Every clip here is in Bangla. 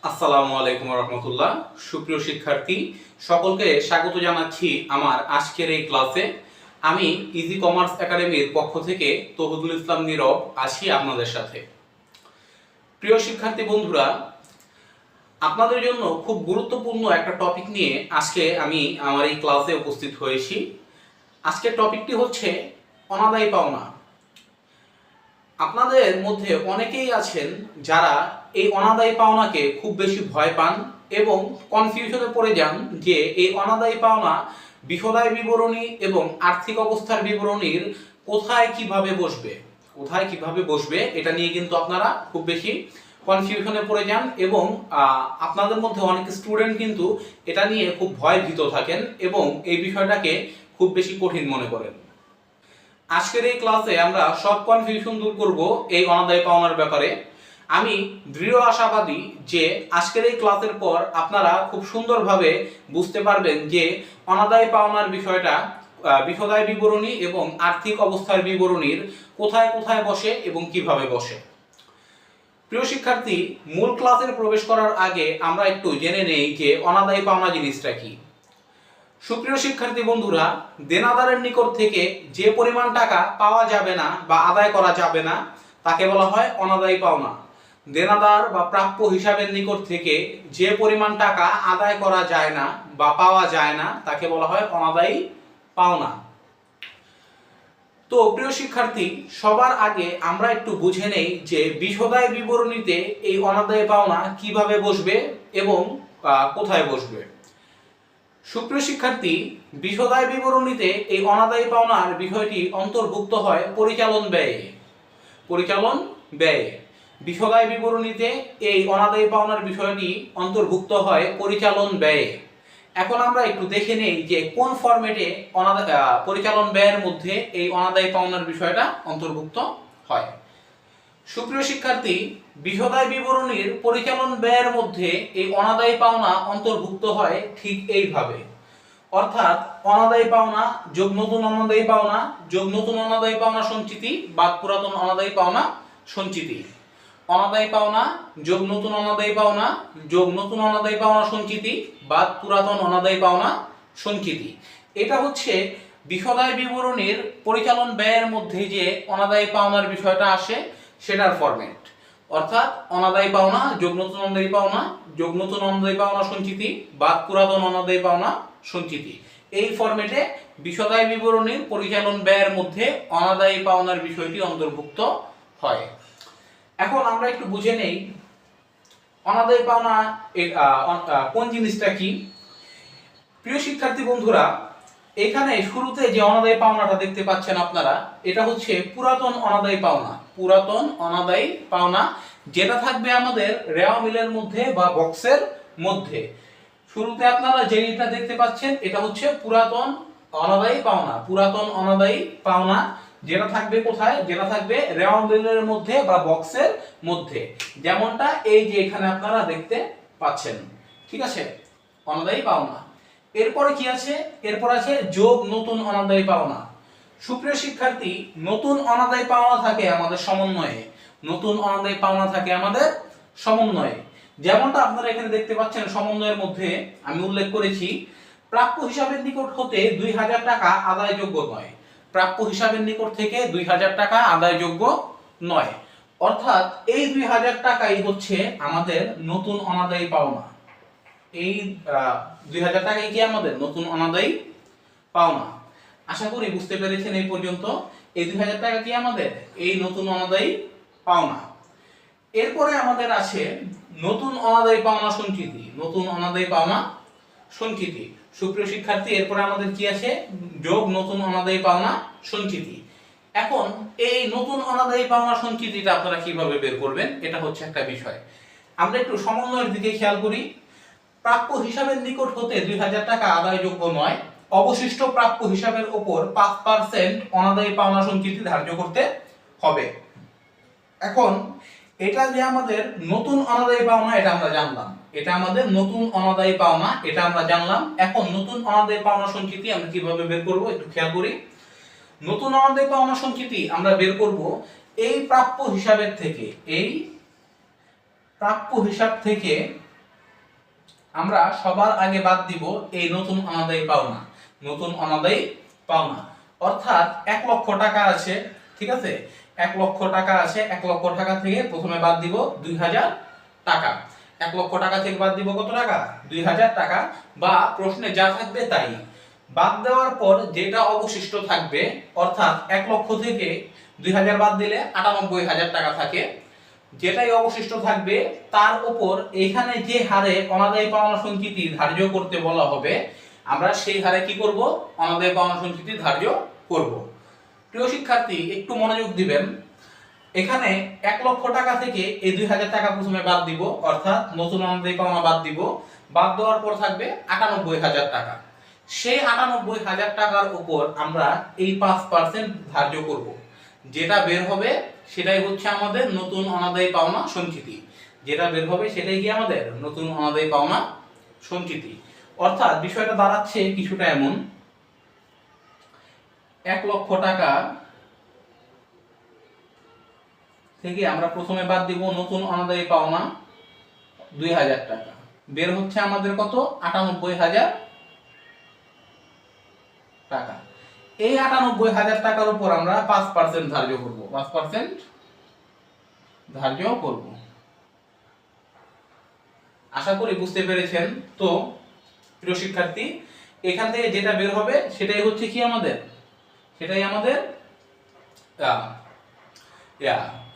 আসসালামু আলাইকুম রহমতুল্লাহ। সুপ্রিয় শিক্ষার্থী সকলকে স্বাগত জানাচ্ছি আমার আজকের এই ক্লাসে। আমি ইজি কমার্স একাডেমির পক্ষ থেকে তৌহিদুল ইসলাম নীরব আছি আপনাদের সাথে। প্রিয় শিক্ষার্থী বন্ধুরা, আপনাদের জন্য খুব গুরুত্বপূর্ণ একটা টপিক নিয়ে আজকে আমি আমার এই ক্লাসে উপস্থিত হয়েছি। আজকের টপিকটি হচ্ছে অনাদায়ী পাওনা। আপনাদের মধ্যে অনেকেই আছেন যারা এই অনাদায়ী পাওনাকে খুব বেশি ভয় পান এবং কনফিউশনে পড়ে যান যে এই অনাদায়ী পাওনা বিশদায় বিবরণী এবং আর্থিক অবস্থার বিবরণীর কোথায় কিভাবে বসবে এটা নিয়ে কিন্তু আপনারা খুব বেশি কনফিউশনে পড়ে যান এবং আপনাদের মধ্যে অনেক স্টুডেন্ট কিন্তু এটা নিয়ে খুব ভয়ভীত থাকেন এবং এই বিষয়টাকে খুব বেশি কঠিন মনে করেন। আজকের এই ক্লাসে আমরা সব কনফিউশন দূর করব এই অনাদায়ী পাওনার ব্যাপারে। আমি দৃঢ় আশাবাদী যে আজকের এই ক্লাসের পর আপনারা খুব সুন্দরভাবে বুঝতে পারবেন যে অনাদায়ী পাওনার বিষয়টা বিশদায় বিবরণী এবং আর্থিক অবস্থার বিবরণীর কোথায় কোথায় বসে এবং কিভাবে বসে। প্রিয় শিক্ষার্থী, মূল ক্লাসে প্রবেশ করার আগে আমরা একটু জেনে নেই যে অনাদায়ী পাওনা জিনিসটা কি। সুপ্রিয় শিক্ষার্থী বন্ধুরা, দেনাদারের নিকট থেকে যে পরিমাণ টাকা পাওয়া যাবে না বা আদায় করা যাবে না তাকে বলা হয় অনাদায়ী পাওনা। দেনাদার বা প্রাপ্য হিসাবের নিকট থেকে যে পরিমাণ টাকা আদায় করা যায় না বা পাওয়া যায় না তাকে বলা হয় অনাদায়ী পাওনা। তো প্রিয় শিক্ষার্থী, সবার আগে আমরা একটু বুঝে নেই যে বিশদায় বিবরণীতে এই অনাদায়ী পাওনা কিভাবে বসবে এবং কোথায় বসবে। সুপ্রিয় শিক্ষার্থী, বিশদায় বিবরণীতে এই অনাদায়ী পাওনার বিষয়টি অন্তর্ভুক্ত হয় পরিচালন ব্যয়ে। বিশদায় বিবরণীতে এই অনাদায়ী পাওনার বিষয়টি অন্তর্ভুক্ত হয় পরিচালন ব্যয়ে। এখন আমরা একটু দেখে নেই যে কোন ফরম্যাটে পরিচালন ব্যয়ের মধ্যে এই অনাদায়ী পাওনার বিষয়টা অন্তর্ভুক্ত হয়। সুপ্রিয় শিক্ষার্থী, বিশদায় বিবরণীর পরিচালন ব্যয়ের মধ্যে এই অনাদায়ী পাওনা অন্তর্ভুক্ত হয় ঠিক এইভাবে, অর্থাৎ অনাদায়ী পাওনা যোগ নতুন অনাদায়ী পাওনা যোগ নতুন অনাদায়ী পাওনা সঞ্চিতি বাদ পুরাতন অনাদায়ী পাওনা সঞ্চিতি। অনাদায়ী পাওনা যোগ নতুন অনাদায়ী পাওনা যোগ নতুন অনাদায়ী পাওনা সঞ্চিতি বাদ পুরাতন অনাদায়ী পাওনা সঞ্চিতি। এটা হচ্ছে বিশদায় বিবরণীর পরিচালন ব্যয়ের মধ্যে যে অনাদায়ী পাওনার বিষয়টা আসে সেটার ফরম্যাট, অর্থাৎ অনাদায়ী পাওনা যোগ নতুন অনাদায়ী পাওনা যোগ নতুন অনাদায়ী পাওনা সঞ্চিতি বাদ পুরাতন অনাদায়ী পাওনা সঞ্চিতি। এই ফরম্যাটে বিশদায় বিবরণীর পরিচালন ব্যয়ের মধ্যে অনাদায়ী পাওনার বিষয়টি অন্তর্ভুক্ত হয়। এখন আমরা একটু বুঝে নেই অনাদায়ী পাওনা কোন জিনিসটা কি। প্রিয় শিক্ষার্থী বন্ধুরা, এখানে শুরুতে যে অনাদায়ী পাওনাটা দেখতে পাচ্ছেন আপনারা, এটা হচ্ছে পুরাতন অনাদায়ী পাওনা। পুরাতন অনাদায়ী পাওনা যেটা থাকবে আমাদের রেওয়া মিলের মধ্যে বা বক্সের মধ্যে। শুরুতে আপনারা যেটা দেখতে পাচ্ছেন এটা হচ্ছে পুরাতন অনাদায়ী পাওনা। পুরাতন অনাদায়ী পাওনা যেটা থাকবে কোথায়? যেটা থাকবে রেওয়া মিলের মধ্যে বা বক্সের মধ্যে, যেমনটা এই যে এখানে আপনারা দেখতে পাচ্ছেন। ঠিক আছে, অনাদায়ী পাওনা। এরপরে কি আছে? এরপর আছে যোগ নতুন অনাদায়ী পাওনা। সুপ্রিয় শিক্ষার্থী, নতুন অনাদায়ী পাওনা থাকে আমাদের সমন্বয়ে। নতুন অনাদায়ী পাওনা থাকে আমাদের সমন্বয়ে, যেমনটা আপনারা এখানে দেখতে পাচ্ছেন। সমন্বয়ের মধ্যে আমি উল্লেখ করেছি প্রাপ্য হিসাবের নিকট হতে 2000 টাকা আদায়যোগ্য নয়। প্রাপ্য হিসাবের নিকট থেকে 2000 টাকা আদায়যোগ্য নয়, অর্থাৎ এই 2000 টাকাই হচ্ছে আমাদের নতুন অনাদায়ী পাওনা। এই 2000 টাকাই কি আমাদের নতুন অনাদায়ী পাওনা। আশা করি বুঝতে পেরেছেন এই পর্যন্ত। এই 2000 টাকা কি আমাদের এই নতুন অনাদায়ী পাওনা। এরপরে আমাদের আছে নতুন অনাদায়ী পাওনা সঞ্চিতি। নতুন অনাদায়ী পাওনা সঞ্চিতি। সুপ্রিয় শিক্ষার্থী, এরপরে আমাদের কি আছে? যোগ নতুন অনাদায়ী পাওনা সঞ্চিতি। এখন এই নতুন অনাদায়ী পাওনা সঞ্চিতিটা আপনারা কিভাবে বের করবেন, এটা হচ্ছে একটা বিষয়। আমরা একটু সমন্বয়ের দিকে খেয়াল করি। প্রাপ্য হিসাবের নিকট হতে 2000 টাকা আদায়যোগ্য নয়, অবশিষ্ট প্রাপ্য হিসাবের উপর 5% অনাদায়ী পাওনা সঞ্চিতি ধার্য করতে হবে। এখন এটা যে আমাদের নতুন অনাদায়ী পাওনা, এটা আমরা জানলাম। এটা আমাদের নতুন অনাদায়ী পাওনা, এটা আমরা জানলাম। এখন নতুন অনাদায়ী পাওনা সঞ্চিতি আমরা কিভাবে বের করব একটু খেয়াল করি। নতুন অনাদায়ী পাওনা সঞ্চিতি আমরা বের করব এই প্রাপ্য হিসাবের থেকে। এই প্রাপ্য হিসাব থেকে আমরা সবার আগে বাদ দিব এই নতুন অনাদায়ী পাওনা। নতুন অনাদায়ী পাওনা অর্থাৎ 1 লক্ষ টাকা আছে, ঠিক আছে, 1 লক্ষ টাকা আছে। 1 লক্ষ টাকা থেকে প্রথমে বাদ দিব 2000 টাকা। 1 লক্ষ টাকা থেকে বাদ দিব কত টাকা? 2000 টাকা, বা প্রশ্নে যা থাকবে তাই। বাদ দেওয়ার পর যেটা অবশিষ্ট থাকবে, অর্থাৎ 1 লক্ষ থেকে 2000 বাদ দিলে 98000 টাকা থাকে, যেটাই অবশিষ্ট থাকবে তার উপর এখানে যে হারে অনাদায়ী পাওনা সঞ্চিতি ধার্য করতে বলা হবে, আমরা সেই হারে কি করব? অনাদায়ী পাওনা সঞ্চিতি ধার্য করব। প্রিয় শিক্ষার্থী, একটু মনোযোগ দিবেন। এখানে 1 লক্ষ টাকা থেকে এই 2000 টাকা প্রথমে বাদ দিব, অর্থাৎ নতুন অনাদায়ী পাওনা বাদ দিব। বাদ দেওয়ার পর থাকবে 98000 টাকা। সেই 98000 টাকার উপর আমরা এই 5% ধার্য করব। যেটা বের হবে সেটাই হচ্ছে আমাদের নতুন অনাদায়ী পাওনা সঞ্চিতি। যেটা বের হবে সেটাই কি আমাদের নতুন অনাদায়ী পাওনা সঞ্চিতি। অর্থাৎ বিষয়টা দাঁড়াচ্ছে কিছুটা এমন, 1 লক্ষ টাকা থেকে আমরা প্রথমে বাদ দিব নতুন অনাদায়ী পাওনা 2000 টাকা। বের হচ্ছে আমাদের কত? 98000 টাকা। এই 98000 টাকার উপর আমরা 5% ধার্য করব। 5% ধার্য করব। আশা করি বুঝতে পেরেছেন। তো প্রিয় শিক্ষার্থী, এখান থেকে যেটা বের হবে সেটাই হচ্ছে কি আমাদের? সেটাই আমাদের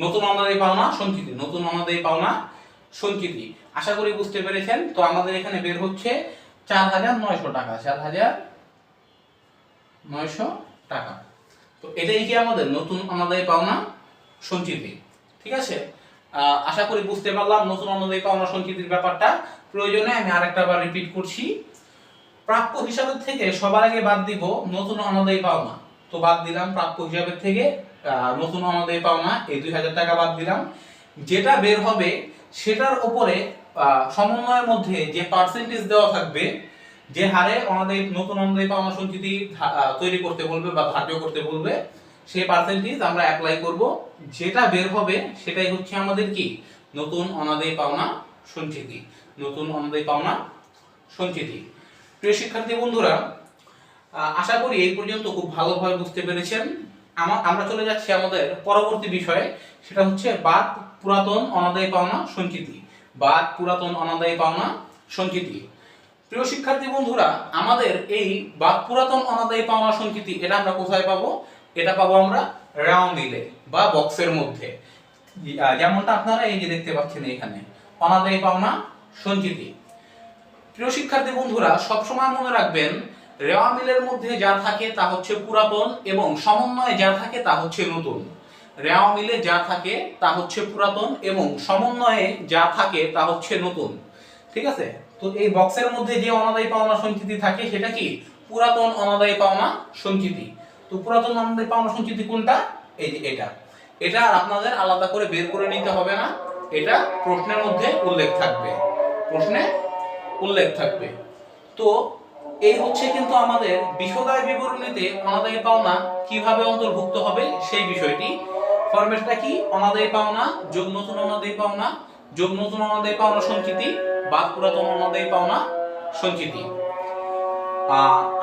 নতুন অনাদায়ী পাওনা সঞ্চিতি। নতুন অনাদায়ী পাওনা সঞ্চিতি। আশা করি বুঝতে পেরেছেন। তো আমাদের এখানে বের হচ্ছে 4900 টাকা। 4900 টাকা। তো এটাই কি আমাদের নতুন অনাদায়ী পাওনা সঞ্চিতি। ঠিক আছে, আশা করি বুঝতে পারলাম নতুন অনাদায়ী পাওনা সঞ্চিতির ব্যাপারটা। প্রয়োজনে আমি আরেকটা বার রিপিট করছি। প্রাপ্য হিসাবের থেকে সবার আগে বাদ দিব নতুন অনাদায়ী পাওনা। তো বাদ দিলাম প্রাপ্য হিসাবের থেকে নতুন অনাদায়ী পাওনা, এই 2000 টাকা বাদ দিলাম। যেটা বের হবে সেটার উপরে সমন্বয়ের মধ্যে যে পার্সেন্টেজ দেওয়া থাকবে, যে হারে নতুন অনাদায়ী পাওনা সঞ্চিতি তৈরি করতে বলবে বা ধার্য করতে বলবে, সেই পার্সেন্টেজ আমরা অ্যাপ্লাই করব। যেটা বের হবে সেটাই হচ্ছে আমাদের কি? নতুন অনাদায়ী পাওনা সঞ্চিতি। নতুন অনাদায়ী পাওনা সঞ্চিতি। প্রিয় শিক্ষার্থী বন্ধুরা, আশা করি এই পর্যন্ত খুব ভালোভাবে বুঝতে পেরেছেন। আমরা চলে যাচ্ছি আমাদের পরবর্তী বিষয়ে, সেটা হচ্ছে বাদ পুরাতন অনাদায়ী পাওনা সঞ্চিতি। বাদ পুরাতন অনাদায়ী পাওনা সঞ্চিতি। প্রিয় শিক্ষার্থী বন্ধুরা, আমাদের এই বাদ পুরাতন অনাদায়ী পাওনা সঞ্চিতি এটা আমরা কোথায় পাবো? এটা পাবো আমরা রাও মিলে বা বক্সের মধ্যে। যেমনটা আপনারা এই যে দেখতে পাচ্ছেন এখানে অনাদায়ী পাওনা সঞ্চিতি। প্রিয় শিক্ষার্থী বন্ধুরা, সবসময় মনে রাখবেন, রেওয়া মিলের মধ্যে যা থাকে তা হচ্ছে পুরাতন এবং সমন্বয়ে যা থাকে তা হচ্ছে নতুন। রেওয়া মিলে যা থাকে তা হচ্ছে পুরাতন এবং সমন্বয়ে যা থাকে তা হচ্ছে নতুন। ঠিক আছে, তো এই বক্সের মধ্যে যে অনাদায়ী পাওনা সঞ্চিতি থাকে সেটা কি? পুরাতন অনাদায়ী পাওনা সঞ্চিতি। তো পুরাতন অনাদায়ী পাওনা সঞ্চিতি কোনটা? এই যে এটা। এটা আপনাদের আলাদা করে বের করে নিতে হবে না, এটা প্রশ্নের মধ্যে উল্লেখ থাকবে। প্রশ্নে উল্লেখ থাকবে। তো এই হচ্ছে কিন্তু আমাদের বিশদায় বিবরণীতে অনাদায়ী পাওনা কিভাবে অন্তর্ভুক্ত হবে সেই বিষয়টি। ফরম্যাটটা কি? অনাদায়ী পাওনা যোগ নতুন অনাদায়ী পাওনা যোগ নতুন অনাদায়ী পাওনা সঞ্চিতি বাদ পুরাতন অনাদায়ী পাওনা সঞ্চিতি।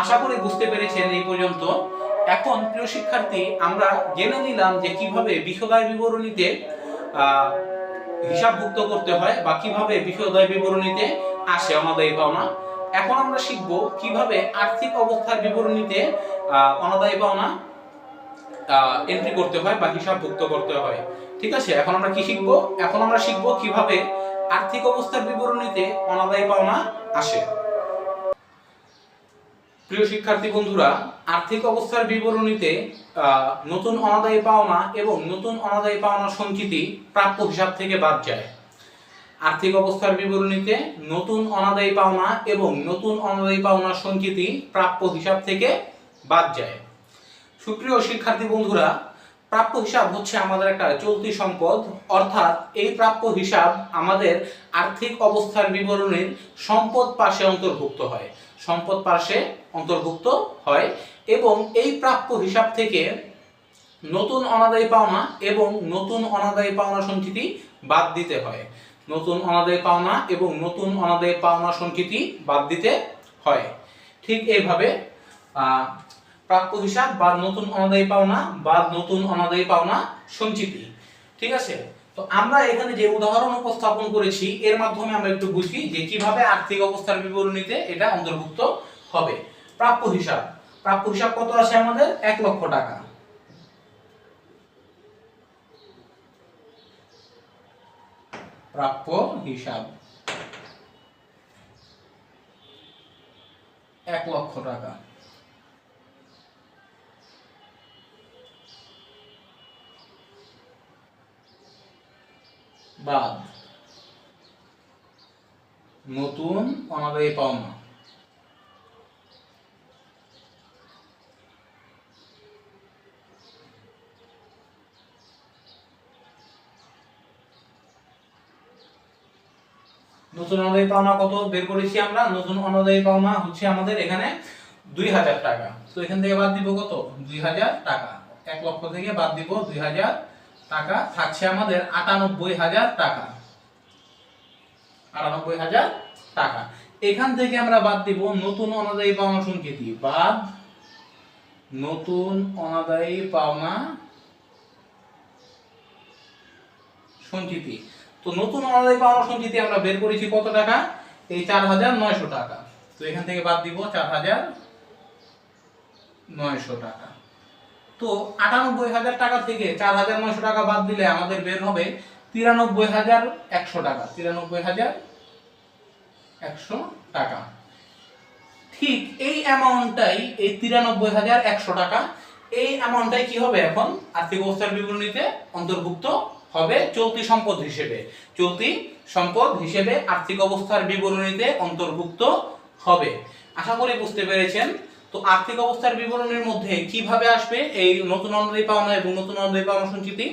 আশা করি বুঝতে পেরেছেন এই পর্যন্ত। এখন প্রিয় শিক্ষার্থী, আমরা জেনে নিলাম যে কিভাবে বিশদায় বিবরণীতে হিসাবভুক্ত করতে হয় বা কিভাবে বিশদায় বিবরণীতে আসে অনাদায়ী পাওনা। এখন আমরা শিখব কিভাবে আর্থিক অবস্থার বিবরণীতে অনাদায়ী পাওনা এন্ট্রি করতে হয় বা হিসাবভুক্ত করতে হয়। ঠিক আছে, এখন আমরা কি শিখব? এখন আমরা শিখব কিভাবে আর্থিক অবস্থার বিবরণীতে অনাদায়ী পাওনা আসে। প্রিয় শিক্ষার্থী বন্ধুরা, আর্থিক অবস্থার বিবরণীতে নতুন অনাদায়ী পাওনা এবং নতুন অনাদায়ী পাওনা সঞ্চিতি প্রাপ্য হিসাব থেকে বাদ যায়। আর্থিক অবস্থার বিবরণীতে নতুন অনাদায়ী পাওনা এবং নতুন অনাদায়ী পাওনা সঞ্চিতি প্রাপ্য হিসাব থেকে বাদ যায়। সুপ্রিয় শিক্ষার্থী বন্ধুরা, প্রাপ্য হিসাব হচ্ছে আমাদের একটা চলতি সম্পদ, অর্থাৎ এই প্রাপ্য হিসাব আমাদের আর্থিক অবস্থার বিবরণীর সম্পদ পাশে অন্তর্ভুক্ত হয়। সম্পদ পাশে অন্তর্ভুক্ত হয় এবং এই প্রাপ্য হিসাব থেকে নতুন অনাদায়ী পাওনা এবং নতুন অনাদায়ী পাওনা সঞ্চিতি বাদ দিতে হয়। নতুন অনাদায়ী পাওনা এবং নতুন অনাদায়ী পাওনা সঞ্চিতি বাদ দিতে হয়। ঠিক এইভাবে প্রাপ্য হিসাব বা নতুন অনাদায়ী পাওনা বা নতুন অনাদায়ী পাওনা সঞ্চিতি। ঠিক আছে, তো আমরা এখানে যে উদাহরণ উপস্থাপন করেছি এর মাধ্যমে আমরা একটু বুঝি যে কিভাবে আর্থিক অবস্থার বিবরণীতে এটা অন্তর্ভুক্ত হবে। প্রাপ্য হিসাব, প্রাপ্য হিসাব কত আছে আমাদের? 1 লক্ষ টাকা। প্রাপ্য হিসাব 1 লক্ষ টাকা। বাদ নতুন অনাদায়ী পাওনা। নতুন অনাদায়ী পাওনা কত বের করেছি আমরা? নতুন অনাদায়ী পাওনা হচ্ছে আমাদের এখানে 2000 টাকা। তো এখান থেকে বাদ দিব কত? 2000 টাকা। 1 লক্ষ থেকে বাদ দিব 2000 টাকা, থাকছে আমাদের 98000 টাকা। 98000 টাকা। এখান থেকে আমরা বাদ দিব নতুন অনাদায়ী পাওনা সঞ্চিতি। বাদ নতুন অনাদায়ী পাওনা সঞ্চিতি। তো নতুন অনাদায়ী পাওনা সঞ্চিতি আমরা বের করেছি কত টাকা? এই 4900 টাকা। তো এখান থেকে বাদ দিব 4900 টাকা। তো 98000 টাকা থেকে 4900 টাকা বাদ দিলে আমাদের বের হবে 93100 টাকা। 93100 টাকা। ঠিক এই অ্যামাউন্টটাই, এই 93100 টাকা, এই অ্যামাউন্টটাই কি হবে এখন আর্থিক অবস্থার বিবরণীতে অন্তর্ভুক্ত হবে চলতি সম্পদ হিসেবে। চলতি সম্পদ হিসেবে আর্থিক অবস্থার বিবরণীতে অন্তর্ভুক্ত হবে। আশা করি বুঝতে পেরেছেন। তো আর্থিক অবস্থার বিবরণীর মধ্যে কিভাবে আসবে এই নতুন অনাদায়ী পাওনা এবং নতুন অনাদায়ী পাওনা সঞ্চিতি?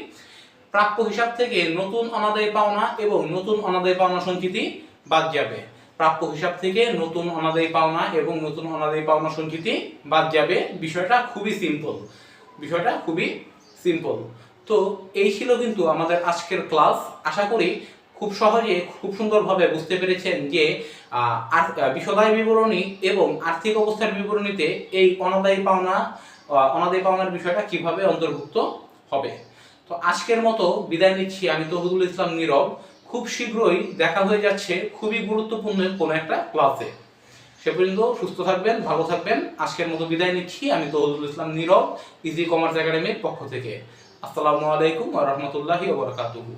প্রাপ্য হিসাব থেকে নতুন অনাদায়ী পাওনা এবং নতুন অনাদায়ী পাওনা সঞ্চিতি বাদ যাবে। প্রাপ্য হিসাব থেকে নতুন অনাদায়ী পাওনা এবং নতুন অনাদায়ী পাওনা সঞ্চিতি বাদ যাবে। বিষয়টা খুবই সিম্পল। বিষয়টা খুবই সিম্পল। তো এই ছিল কিন্তু আমাদের আজকের ক্লাস। আশা করি খুব সহজে খুব সুন্দরভাবে বুঝতে পেরেছেন যে বিশদায়ী বিবরণী এবং আর্থিক অবস্থার বিবরণীতে এই অনাদায়ী পাওনার বিষয়টা কিভাবে অন্তর্ভুক্ত হবে। তো আজকের মতো বিদায় নিচ্ছি। আমি তৌহিদুল ইসলাম নীরব। খুব শীঘ্রই দেখা হয়ে যাচ্ছে খুবই গুরুত্বপূর্ণ কোনো একটা ক্লাসে। সে পর্যন্ত সুস্থ থাকবেন, ভালো থাকবেন। আজকের মতো বিদায় নিচ্ছি। আমি তৌহিদুল ইসলাম নীরব, ইজি কমার্স একাডেমির পক্ষ থেকে। আসসালামু আলাইকুম ওয়া রাহমাতুল্লাহি ওয়া বারাকাতুহু।